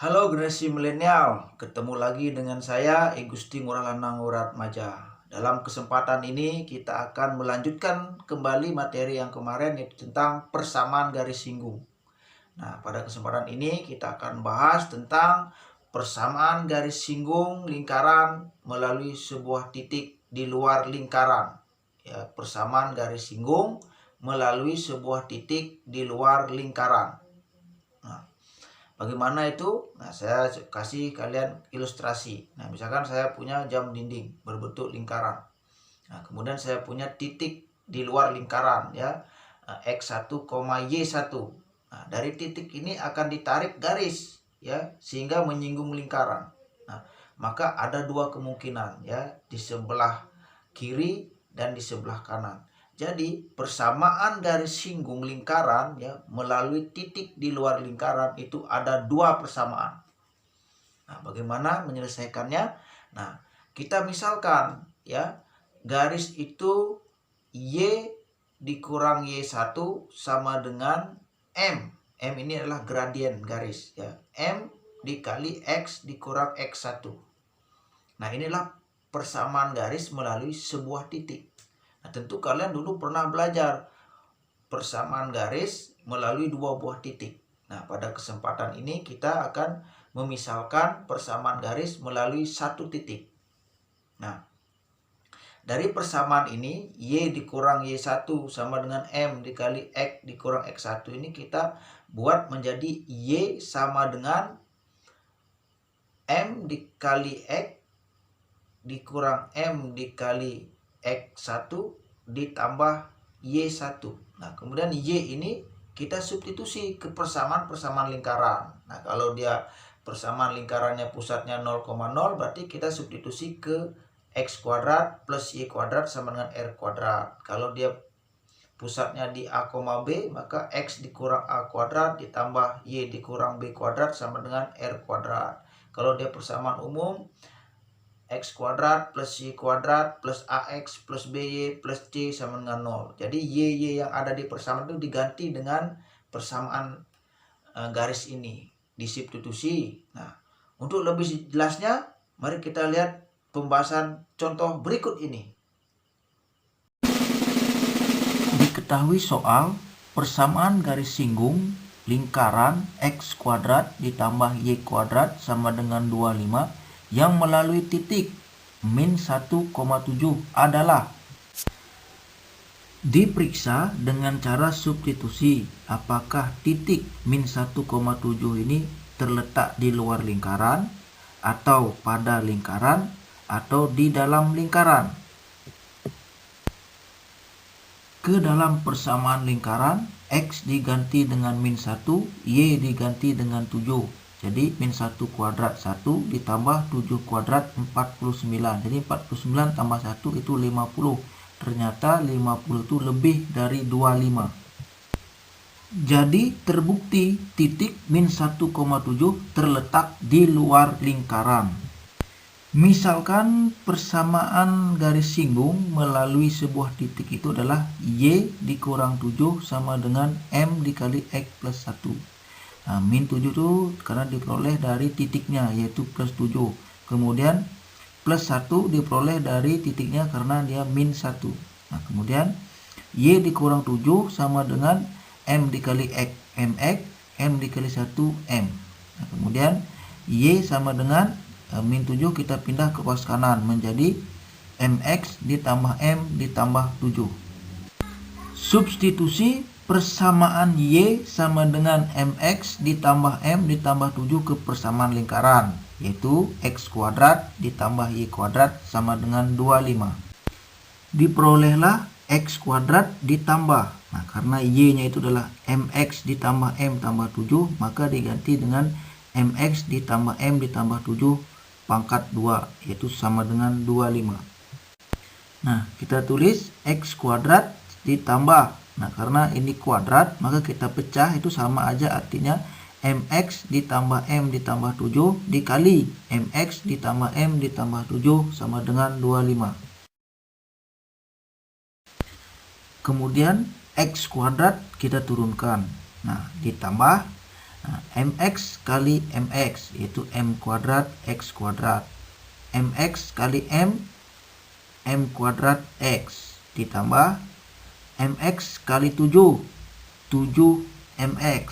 Halo generasi milenial, ketemu lagi dengan saya Igusti Ngurah Lanang Ngurat Maja. Dalam kesempatan ini kita akan melanjutkan kembali materi yang kemarin yaitu tentang persamaan garis singgung. Nah, pada kesempatan ini kita akan bahas tentang persamaan garis singgung lingkaran melalui sebuah titik di luar lingkaran. Ya, persamaan garis singgung melalui sebuah titik di luar lingkaran. Nah, bagaimana itu? Nah, saya kasih kalian ilustrasi. Nah, misalkan saya punya jam dinding berbentuk lingkaran. Nah, kemudian saya punya titik di luar lingkaran ya. X1, Y1. Nah, dari titik ini akan ditarik garis ya sehingga menyinggung lingkaran. Nah, maka ada dua kemungkinan ya, di sebelah kiri dan di sebelah kanan. Jadi persamaan garis singgung lingkaran ya melalui titik di luar lingkaran itu ada dua persamaan. Nah, bagaimana menyelesaikannya? Nah, kita misalkan ya garis itu Y dikurang Y1 sama dengan M. M ini adalah gradien garis ya. M dikali X dikurang X1. Nah, inilah persamaan garis melalui sebuah titik. Nah, tentu kalian dulu pernah belajar persamaan garis melalui dua buah titik. Nah, pada kesempatan ini kita akan memisalkan persamaan garis melalui satu titik. Nah, dari persamaan ini Y dikurang Y1 sama dengan M dikali X dikurang X1 ini kita buat menjadi Y sama dengan M dikali X dikurang M dikali X1 ditambah Y1. Nah, kemudian Y ini kita substitusi ke persamaan lingkaran. Nah, kalau dia persamaan lingkarannya pusatnya 0,0 berarti kita substitusi ke X kuadrat plus Y kuadrat sama dengan R kuadrat. Kalau dia pusatnya di A, B, maka X dikurang A kuadrat ditambah Y dikurang B kuadrat sama dengan R kuadrat. Kalau dia persamaan umum, X kuadrat plus Y kuadrat plus AX plus BY plus C sama dengan 0. Jadi Y yang ada di persamaan itu diganti dengan persamaan garis ini, disubstitusi. Nah, untuk lebih jelasnya, mari kita lihat pembahasan contoh berikut ini. Diketahui soal persamaan garis singgung lingkaran X kuadrat ditambah Y kuadrat sama dengan 25 yang melalui titik min 1,7 adalah diperiksa dengan cara substitusi apakah titik min 1,7 ini terletak di luar lingkaran atau pada lingkaran atau di dalam lingkaran. Ke dalam persamaan lingkaran, X diganti dengan min 1, Y diganti dengan 7. Jadi min 1 kuadrat 1 ditambah 7 kuadrat 49. Jadi 49 tambah 1 itu 50. Ternyata 50 itu lebih dari 25. Jadi terbukti titik min 1,7 terletak di luar lingkaran. Misalkan persamaan garis singgung melalui sebuah titik itu adalah Y dikurang 7 sama dengan M dikali X plus 1. Nah, min 7 itu karena diperoleh dari titiknya yaitu plus 7. Kemudian plus 1 diperoleh dari titiknya karena dia min 1. Nah, kemudian Y dikurang 7 sama dengan M dikali X, MX, M dikali 1, M. Nah, kemudian Y sama dengan min 7 kita pindah ke pos kanan menjadi MX ditambah M ditambah 7. Substitusi persamaan Y sama dengan MX ditambah M ditambah 7 ke persamaan lingkaran, yaitu X kuadrat ditambah Y kuadrat sama dengan 25. Diperolehlah X kuadrat ditambah. Nah, karena Y-nya itu adalah MX ditambah M tambah 7, maka diganti dengan MX ditambah M ditambah 7 pangkat 2, yaitu sama dengan 25. Nah, kita tulis X kuadrat ditambah. Nah, karena ini kuadrat, maka kita pecah, itu sama aja artinya MX ditambah M ditambah 7 dikali MX ditambah M ditambah 7 sama dengan 25. Kemudian X kuadrat kita turunkan. Nah, ditambah Nah, mx kali mx yaitu m kuadrat x kuadrat. Mx kali m kuadrat x ditambah mx kali 7 7mx.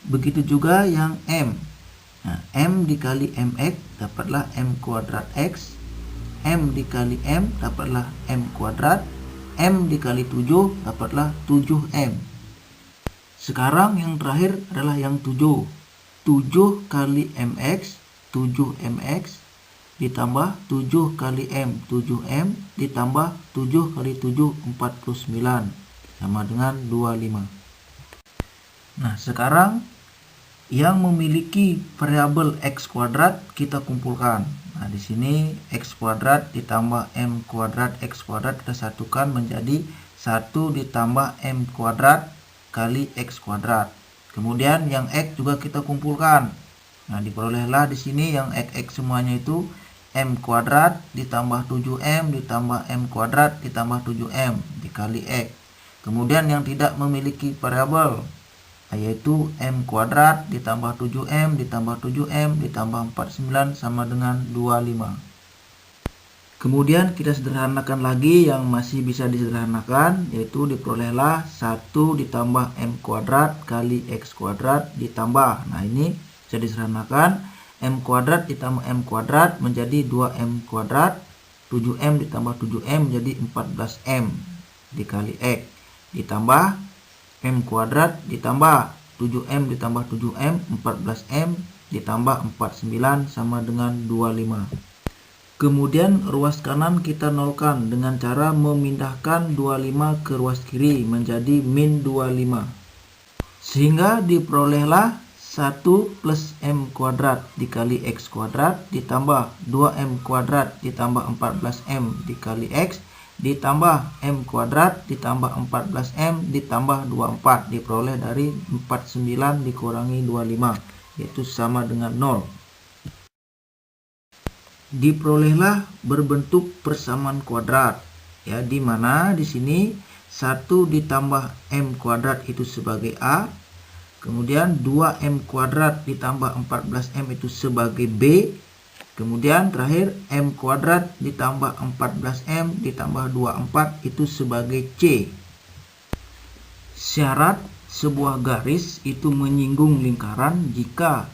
Begitu juga yang m. Nah, m dikali mx dapatlah m kuadrat x. M dikali m dapatlah m kuadrat. M dikali 7 dapatlah 7m. Sekarang yang terakhir adalah yang 7. 7 kali mx 7mx ditambah 7 kali m 7m ditambah 7 kali 7 49 sama dengan 25. Nah, sekarang yang memiliki variabel x kuadrat kita kumpulkan. Nah, di sini x kuadrat ditambah m kuadrat x kuadrat kita satukan menjadi 1 ditambah m kuadrat kali x kuadrat. Kemudian yang x juga kita kumpulkan. Nah, diperolehlah di sini yang x semuanya itu m kuadrat ditambah 7m ditambah m kuadrat ditambah 7m dikali x. Kemudian yang tidak memiliki variabel yaitu m kuadrat ditambah 7m ditambah 7m ditambah 49 sama dengan 25. Kemudian kita sederhanakan lagi yang masih bisa disederhanakan, yaitu diperolehlah 1 ditambah m kuadrat kali x kuadrat ditambah. Nah, ini bisa disederhanakan, m kuadrat ditambah m kuadrat menjadi 2m kuadrat, 7m ditambah 7m menjadi 14m dikali x ditambah m kuadrat ditambah 7m ditambah 7m 14m ditambah 49 sama dengan 25. Kemudian ruas kanan kita nolkan dengan cara memindahkan 25 ke ruas kiri menjadi min 25. Sehingga diperolehlah 1 plus m kuadrat dikali x kuadrat ditambah 2m kuadrat ditambah 14m dikali x ditambah m kuadrat ditambah 14m ditambah 24 diperoleh dari 49 dikurangi 25 yaitu sama dengan 0. Diperolehlah berbentuk persamaan kuadrat ya, di mana di sini 1 ditambah m kuadrat itu sebagai a, kemudian 2m kuadrat ditambah 14m itu sebagai b, kemudian terakhir m kuadrat ditambah 14m ditambah 24 itu sebagai c. Syarat sebuah garis itu menyinggung lingkaran jika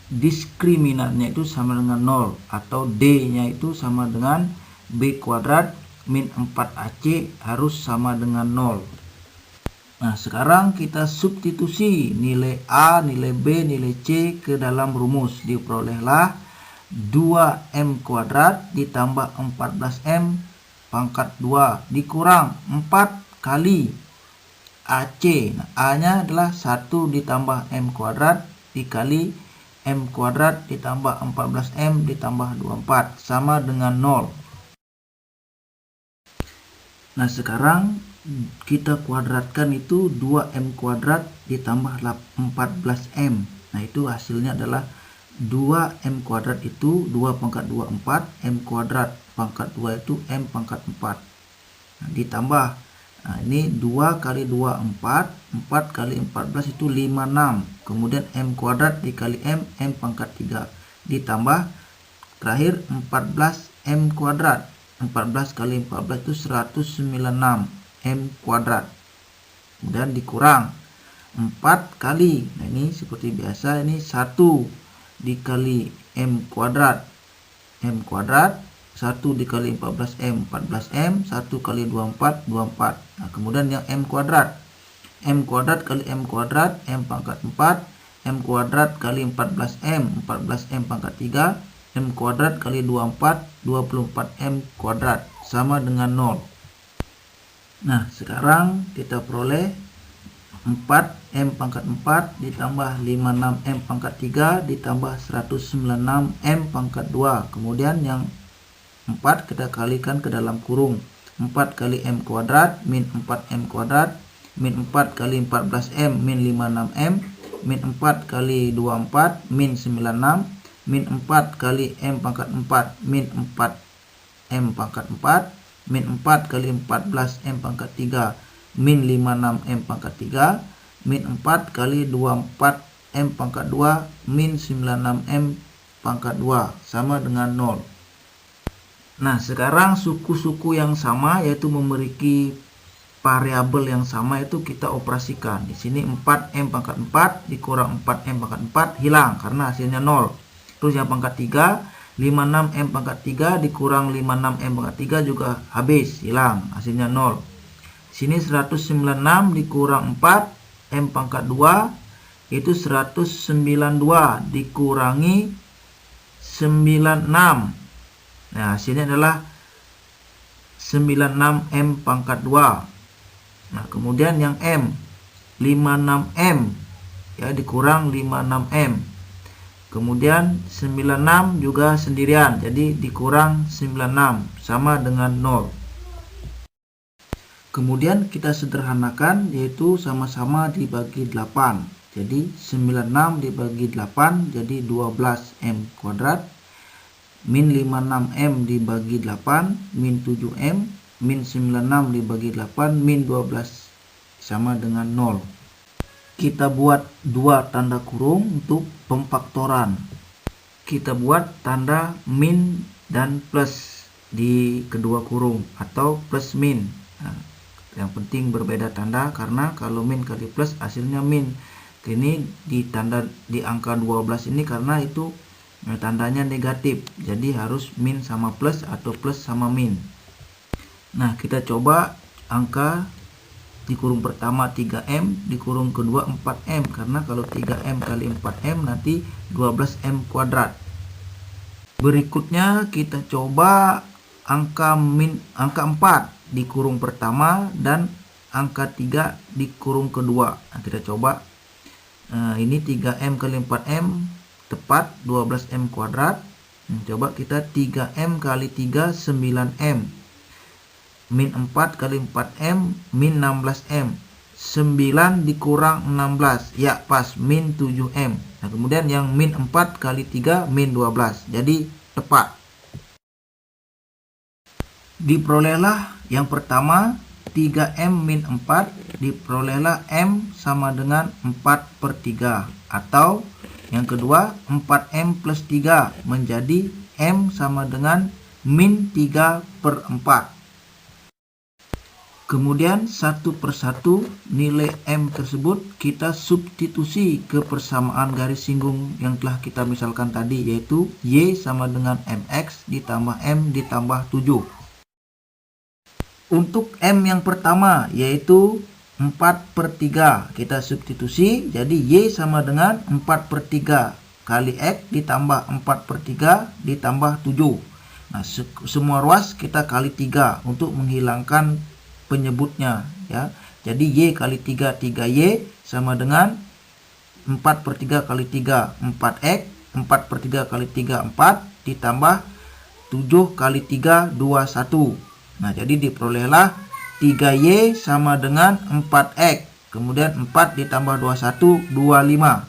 diskriminannya itu sama dengan 0 atau d-nya itu sama dengan b kuadrat min 4ac harus sama dengan 0. Nah, sekarang kita substitusi nilai a, nilai b, nilai c ke dalam rumus. Diperolehlah 2m kuadrat ditambah 14m pangkat 2 dikurang 4 kali AC. Nah, A-nya adalah 1 ditambah m kuadrat dikali m kuadrat ditambah 14m ditambah 24 sama dengan 0. Nah, sekarang kita kuadratkan itu 2m kuadrat ditambah 14m. Nah, itu hasilnya adalah 2m kuadrat itu 2 pangkat 2 4, m kuadrat pangkat 2 itu m pangkat 4. Nah, ditambah, nah ini 2 kali 2 4, 4 kali 14 itu 56. Kemudian m kuadrat dikali m pangkat 3. Ditambah terakhir 14m kuadrat. 14 kali 14 itu 196 m kuadrat. Kemudian dikurang 4 kali, nah ini seperti biasa, ini 1 dikali m kuadrat 1 dikali 14m 14m, 1 kali 24 24. Nah, kemudian yang m kuadrat kali m kuadrat m pangkat 4, m kuadrat kali 14m 14m pangkat 3, m kuadrat kali 24 24m kuadrat sama dengan 0. Nah, sekarang kita peroleh 4m pangkat 4 ditambah 56m pangkat 3 ditambah 196m pangkat 2. Kemudian yang 4 kita kalikan ke dalam kurung. 4 kali m kuadrat min 4m kuadrat min 4 kali 14m min 56m min 4 kali 24 min 96 min 4 kali m pangkat 4 min 4m pangkat 4 min 4 kali 14m pangkat 3 min 56m pangkat 3 min 4 kali 24M pangkat 2 min 96M pangkat 2 sama dengan 0. Nah, sekarang suku-suku yang sama yaitu memiliki variabel yang sama itu kita operasikan. Di sini 4M pangkat 4 dikurang 4M pangkat 4 hilang karena hasilnya 0. Terus yang pangkat 3, 56M pangkat 3 dikurang 56M pangkat 3 juga habis, hilang, hasilnya 0. Sini 196 dikurang 4M pangkat 2 itu 192 dikurangi 96. Nah, hasilnya adalah 96M pangkat 2. Nah, kemudian yang M 56M ya dikurang 56M. Kemudian 96 juga sendirian, jadi dikurang 96 sama dengan 0. Kemudian kita sederhanakan yaitu sama-sama dibagi 8. Jadi 96 dibagi 8 jadi 12M kuadrat. Min 56M dibagi 8 min 7M, min 96 dibagi 8 min 12 sama dengan 0. Kita buat dua tanda kurung untuk pemfaktoran. Kita buat tanda min dan plus di kedua kurung atau plus min. Nah, yang penting berbeda tanda karena kalau min kali plus hasilnya min. Ini di tanda di angka 12 ini karena itu tandanya negatif, jadi harus min sama plus atau plus sama min. Nah, kita coba angka di kurung pertama 3M, di kurung kedua 4M, karena kalau 3M kali 4M nanti 12M kuadrat. Berikutnya kita coba angka 4 di kurung pertama dan angka 3 di kurung kedua. Nah, kita coba ini 3M kali 4M tepat 12M kuadrat. Coba kita 3M kali 3 9M. Min 4 kali 4M min 16M. 9 dikurang 16. Ya pas min 7M. Nah, kemudian yang min 4 kali 3 min 12. Jadi tepat. Diperolehlah yang pertama 3M min 4 diperolehlah M sama dengan 4/3 atau yang kedua 4M plus 3 menjadi M sama dengan min 3/4. Kemudian satu persatu nilai M tersebut kita substitusi ke persamaan garis singgung yang telah kita misalkan tadi, yaitu Y sama dengan MX ditambah M ditambah 7. Untuk M yang pertama yaitu 4/3 kita substitusi, jadi Y sama dengan 4/3 kali X ditambah 4/3 ditambah 7. Nah, semua ruas kita kali 3 untuk menghilangkan penyebutnya ya. Jadi Y kali 3 3Y sama dengan 4/3 kali 3 4X, 4/3 kali 3 4 ditambah 7 kali 3 21. Nah, jadi diperolehlah 3Y sama dengan 4X. Kemudian 4 ditambah 21, 25.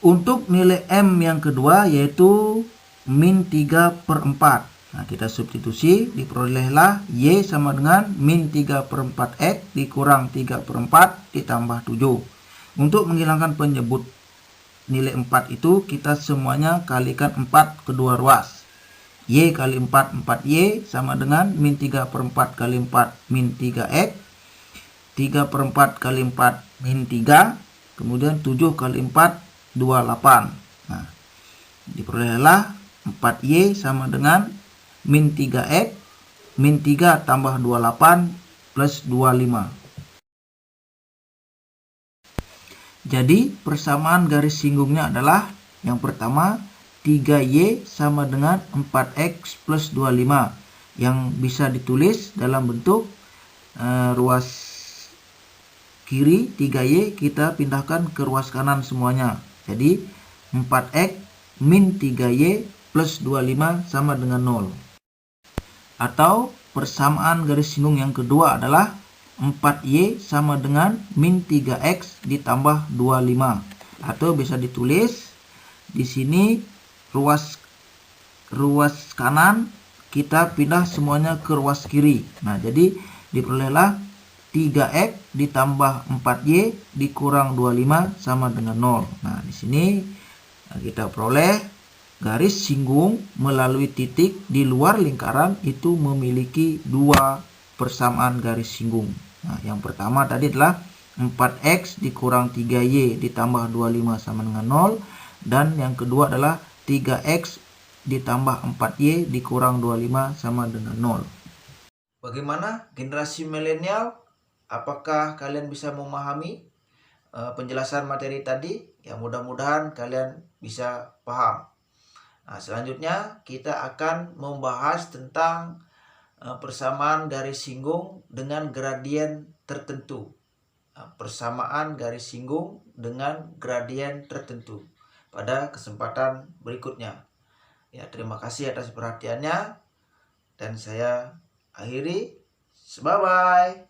Untuk nilai M yang kedua yaitu min 3/4. Nah, kita substitusi, diperolehlah Y sama dengan min 3/4X dikurang 3/4 ditambah 7. Untuk menghilangkan penyebut nilai 4 itu kita semuanya kalikan 4 kedua ruas. Y kali 4 4Y sama dengan min 3/4 kali 4 min 3X, 3/4 kali 4 min 3, kemudian 7 kali 4 28. Nah, diperolehlah 4Y sama dengan min 3X min 3 tambah 28 plus 25. Jadi persamaan garis singgungnya adalah yang pertama 3Y sama dengan 4X plus 25 yang bisa ditulis dalam bentuk ruas kiri 3Y kita pindahkan ke ruas kanan semuanya. Jadi 4X min 3Y plus 25 sama dengan 0. Atau persamaan garis singgung yang kedua adalah 4Y sama dengan min 3X ditambah 25. Atau bisa ditulis di sini ruas kanan kita pindah semuanya ke ruas kiri. Nah, jadi diperolehlah 3x ditambah 4y dikurang 25 sama dengan 0. Nah, di sini kita peroleh garis singgung melalui titik di luar lingkaran itu memiliki dua persamaan garis singgung. Nah, yang pertama tadi adalah 4x dikurang 3y ditambah 25 sama dengan 0. Dan yang kedua adalah 3x ditambah 4y dikurang 25 sama dengan 0. Bagaimana generasi milenial? Apakah kalian bisa memahami penjelasan materi tadi? Ya, mudah-mudahan kalian bisa paham. Nah, selanjutnya kita akan membahas tentang persamaan garis singgung dengan gradien tertentu. Persamaan garis singgung dengan gradien tertentu pada kesempatan berikutnya. Ya, terima kasih atas perhatiannya dan saya akhiri. Bye bye.